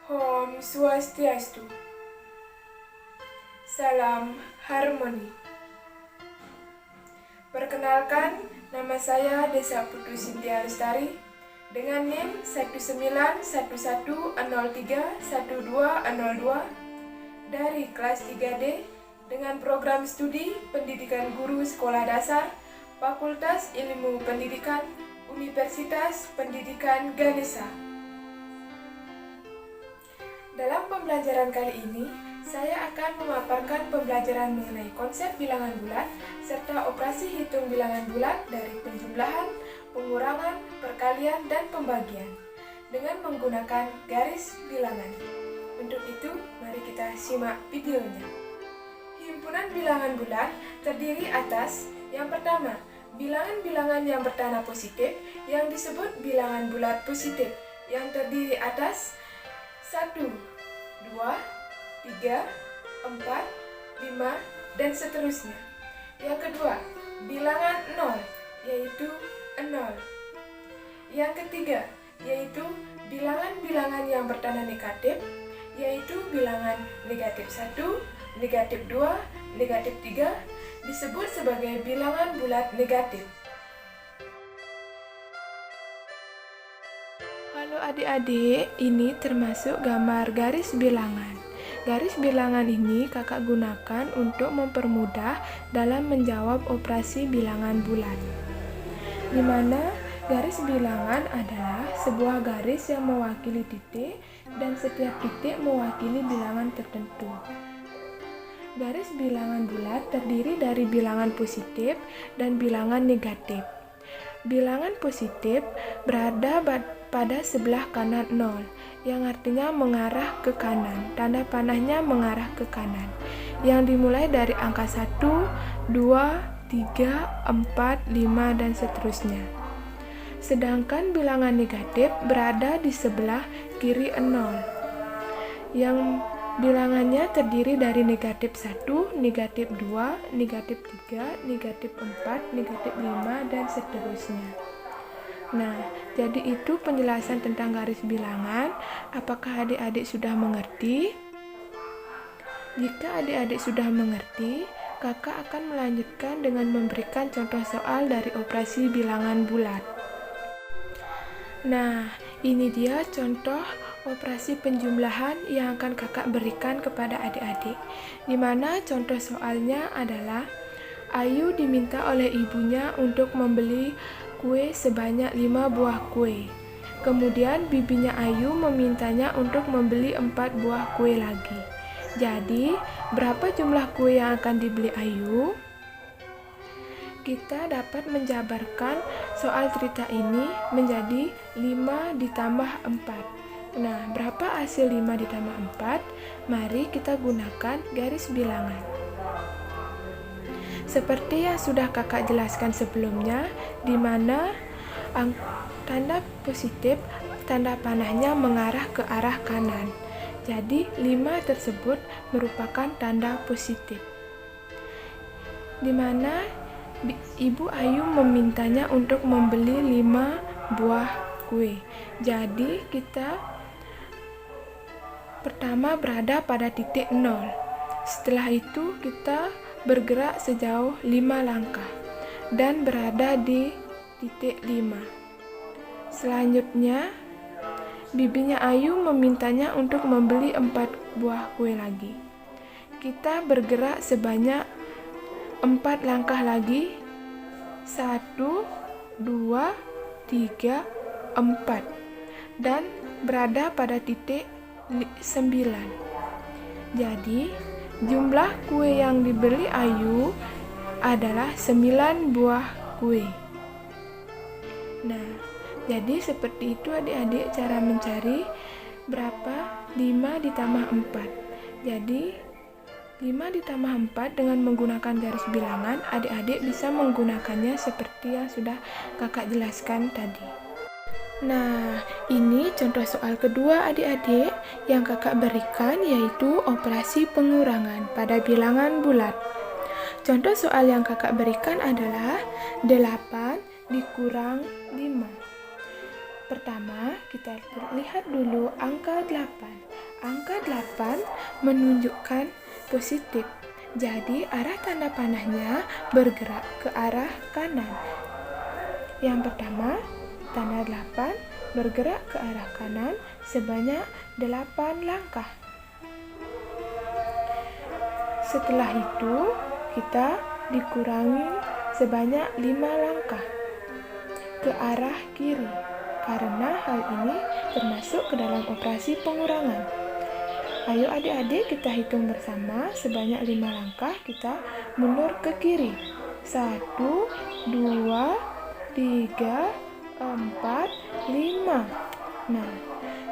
Om Swastiastu. Salam Harmoni. Perkenalkan, nama saya Desa Putu Sintia Lestari dengan NIM 19101031202 dari kelas 3D dengan program studi Pendidikan Guru Sekolah Dasar Fakultas Ilmu Pendidikan Universitas Pendidikan Ganesha. Dalam pembelajaran kali ini, saya akan memaparkan pembelajaran mengenai konsep bilangan bulat serta operasi hitung bilangan bulat dari penjumlahan, pengurangan, perkalian, dan pembagian dengan menggunakan garis bilangan. Untuk itu, mari kita simak videonya. Himpunan bilangan bulat terdiri atas yang pertama, bilangan-bilangan yang bertanda positif yang disebut bilangan bulat positif yang terdiri atas 1, 2, 3, 4, 5, dan seterusnya. Yang kedua, bilangan 0, yaitu 0. Yang ketiga, yaitu bilangan-bilangan yang bertanda negatif, yaitu bilangan negatif 1, negatif 2, negatif 3, disebut sebagai bilangan bulat negatif. Halo adik-adik, ini termasuk gambar garis bilangan. Garis bilangan ini kakak gunakan untuk mempermudah dalam menjawab operasi bilangan bulat. Di mana garis bilangan adalah sebuah garis yang mewakili titik dan setiap titik mewakili bilangan tertentu. Garis bilangan bulat terdiri dari bilangan positif dan bilangan negatif. Bilangan positif berada pada sebelah kanan 0, yang artinya mengarah ke kanan. Tanda panahnya mengarah ke kanan, yang dimulai dari angka 1, 2, 3, 4, 5, dan seterusnya. Sedangkan bilangan negatif berada di sebelah kiri 0, yang bilangannya terdiri dari negatif 1, negatif 2, negatif 3, negatif 4, negatif 5, dan seterusnya. Nah, jadi itu penjelasan tentang garis bilangan. Apakah adik-adik sudah mengerti? Jika adik-adik sudah mengerti, kakak akan melanjutkan dengan memberikan contoh soal dari operasi bilangan bulat. Nah, ini dia contoh operasi penjumlahan yang akan kakak berikan kepada adik-adik, di mana contoh soalnya adalah Ayu diminta oleh ibunya untuk membeli kue sebanyak 5 buah kue. Kemudian bibinya Ayu memintanya untuk membeli 4 buah kue lagi. Jadi, berapa jumlah kue yang akan dibeli Ayu? Kita dapat menjabarkan soal cerita ini menjadi 5 ditambah 4. Nah, berapa hasil 5 ditambah 4? Mari kita gunakan garis bilangan. Seperti yang sudah kakak jelaskan sebelumnya, di mana tanda positif, tanda panahnya mengarah ke arah kanan. Jadi 5 tersebut merupakan tanda positif. Di mana Ibu Ayu memintanya untuk membeli 5 buah kue. Jadi kita pertama berada pada titik 0. Setelah itu kita bergerak sejauh 5 langkah dan berada di titik 5. Selanjutnya, bibinya Ayu memintanya untuk membeli 4 buah kue lagi. Kita bergerak sebanyak 4 langkah lagi. 1, 2, 3, 4, dan berada pada titik 9. Jadi, jumlah kue yang dibeli Ayu adalah 9 buah kue. Nah, jadi seperti itu adik-adik cara mencari berapa 5 ditambah 4. Jadi 5 ditambah 4 dengan menggunakan garis bilangan, adik-adik bisa menggunakannya seperti yang sudah kakak jelaskan tadi. Nah, ini contoh soal kedua adik-adik yang kakak berikan, yaitu operasi pengurangan pada bilangan bulat. Contoh soal yang kakak berikan adalah 8 dikurang 5. Pertama, kita lihat dulu angka 8. Angka 8 menunjukkan positif. Jadi, arah tanda panahnya bergerak ke arah kanan. Yang pertama, tanda 8 bergerak ke arah kanan sebanyak 8 langkah. Setelah itu, kita dikurangi sebanyak 5 langkah ke arah kiri, karena hal ini termasuk ke dalam operasi pengurangan. Ayo adik-adik kita hitung bersama, sebanyak 5 langkah kita mundur ke kiri. 1, 2, 3, 4, 5. Nah,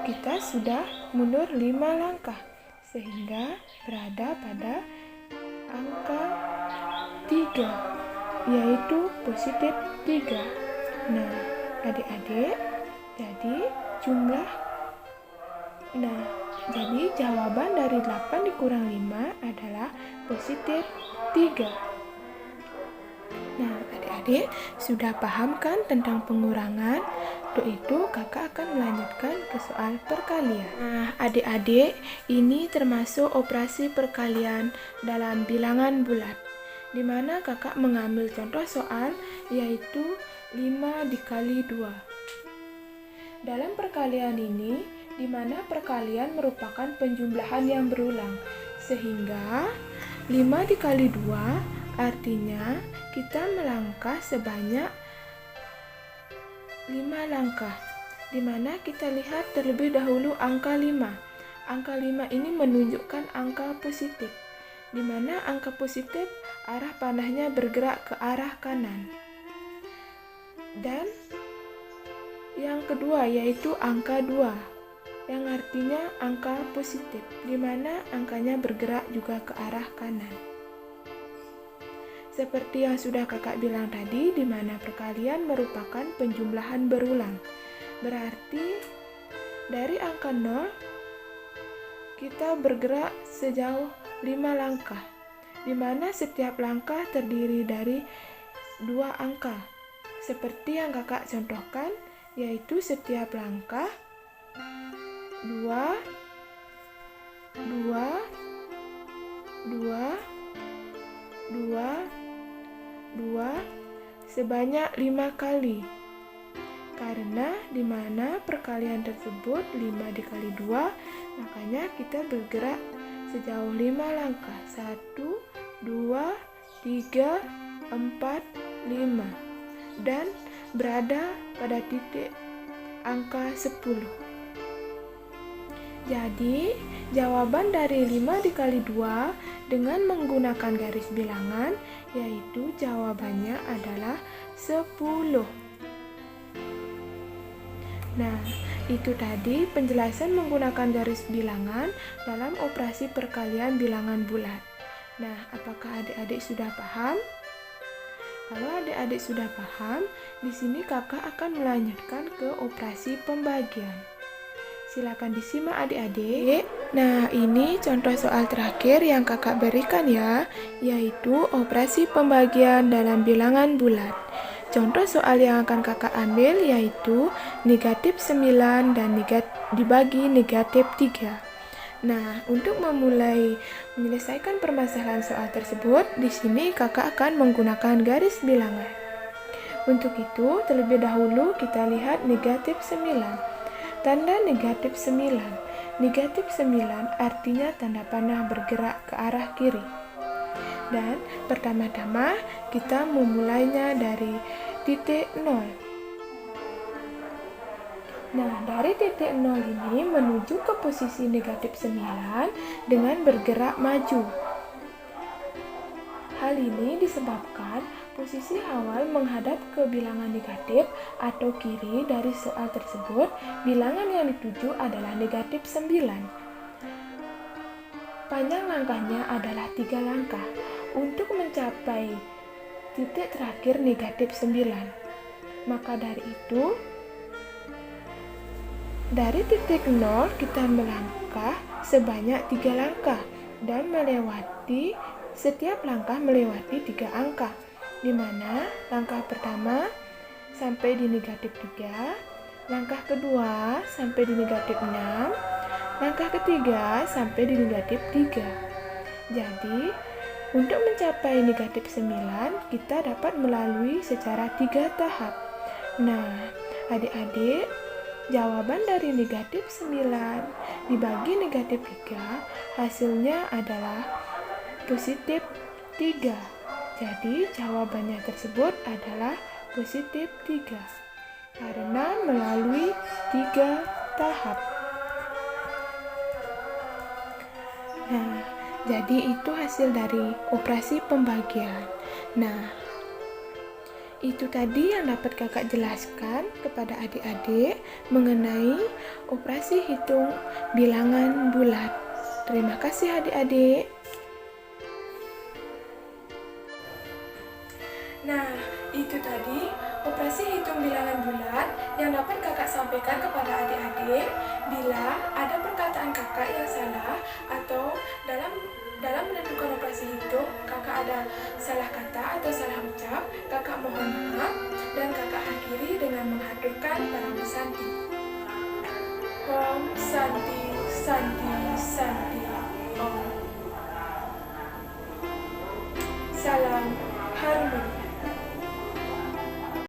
kita sudah mundur 5 langkah, sehingga berada pada angka 3, yaitu positif 3. Nah, adik-adik, jadi jawaban dari 8 dikurang 5 adalah positif 3. Nah, adik-adik sudah paham kan tentang pengurangan? Untuk itu kakak akan melanjutkan ke soal perkalian. Nah, adik-adik, ini termasuk operasi perkalian dalam bilangan bulat, di mana kakak mengambil contoh soal yaitu 5 dikali 2. Dalam perkalian ini, di mana perkalian merupakan penjumlahan yang berulang, sehingga 5 dikali 2 artinya kita melangkah sebanyak 5 langkah, di mana kita lihat terlebih dahulu angka 5. Angka 5 ini menunjukkan angka positif, di mana angka positif arah panahnya bergerak ke arah kanan. Dan yang kedua yaitu angka 2, yang artinya angka positif, di mana angkanya bergerak juga ke arah kanan. Seperti yang sudah kakak bilang tadi, di mana perkalian merupakan penjumlahan berulang. Berarti dari angka 0 kita bergerak sejauh 5 langkah, di mana setiap langkah terdiri dari 2 angka. Seperti yang kakak contohkan, yaitu setiap langkah 2, 2, 2, 2, 2 sebanyak 5 kali. Karena di mana perkalian tersebut 5 dikali 2, makanya kita bergerak sejauh 5 langkah. 1, 2, 3, 4, 5. Dan berada pada titik angka 10. Jadi, jawaban dari 5 dikali 2 dengan menggunakan garis bilangan, yaitu jawabannya adalah 10. Nah, itu tadi penjelasan menggunakan garis bilangan dalam operasi perkalian bilangan bulat. Nah, apakah adik-adik sudah paham? Kalau adik-adik sudah paham, di sini kakak akan melanjutkan ke operasi pembagian. Silakan disimak adik-adik. Nah, ini contoh soal terakhir yang kakak berikan ya, yaitu operasi pembagian dalam bilangan bulat. Contoh soal yang akan kakak ambil yaitu negatif 9 dan dibagi negatif 3. Nah, untuk memulai menyelesaikan permasalahan soal tersebut, di sini kakak akan menggunakan garis bilangan. Untuk itu, terlebih dahulu kita lihat negatif 9. Tanda negatif 9. Negatif 9 artinya tanda panah bergerak ke arah kiri. Dan pertama-tama kita memulainya dari titik 0. Nah, dari titik 0 ini menuju ke posisi negatif 9 dengan bergerak maju. Hal ini disebabkan posisi awal menghadap ke bilangan negatif atau kiri dari soal tersebut. Bilangan yang dituju adalah negatif 9. Panjang langkahnya adalah 3 langkah untuk mencapai titik terakhir negatif 9. Maka dari itu, dari titik 0 kita melangkah sebanyak 3 langkah dan setiap langkah melewati 3 angka, di mana langkah pertama sampai di negatif 3, Langkah kedua sampai di negatif 6. Langkah ketiga sampai di negatif 3. Jadi, untuk mencapai negatif 9, kita dapat melalui secara 3 tahap. Nah, adik-adik, jawaban dari negatif 9 dibagi negatif 3, hasilnya adalah positif 3. Jadi, jawabannya tersebut adalah positif 3. Karena melalui 3 tahap. Nah, jadi itu hasil dari operasi pembagian. Nah, itu tadi yang dapat kakak jelaskan kepada adik-adik mengenai operasi hitung bilangan bulat. Terima kasih adik-adik. Nah, itu tadi operasi hitung bilangan bulat yang dapat kakak sampaikan kepada adik-adik bila ada perkataan kakak yang salah atau dalam menentukan operasi hitung kakak ada salah kata atau salah ucap, kakak mohon maaf dan kakak akhiri dengan menghaturkan para Santi. Om Santi Santi Santi Om.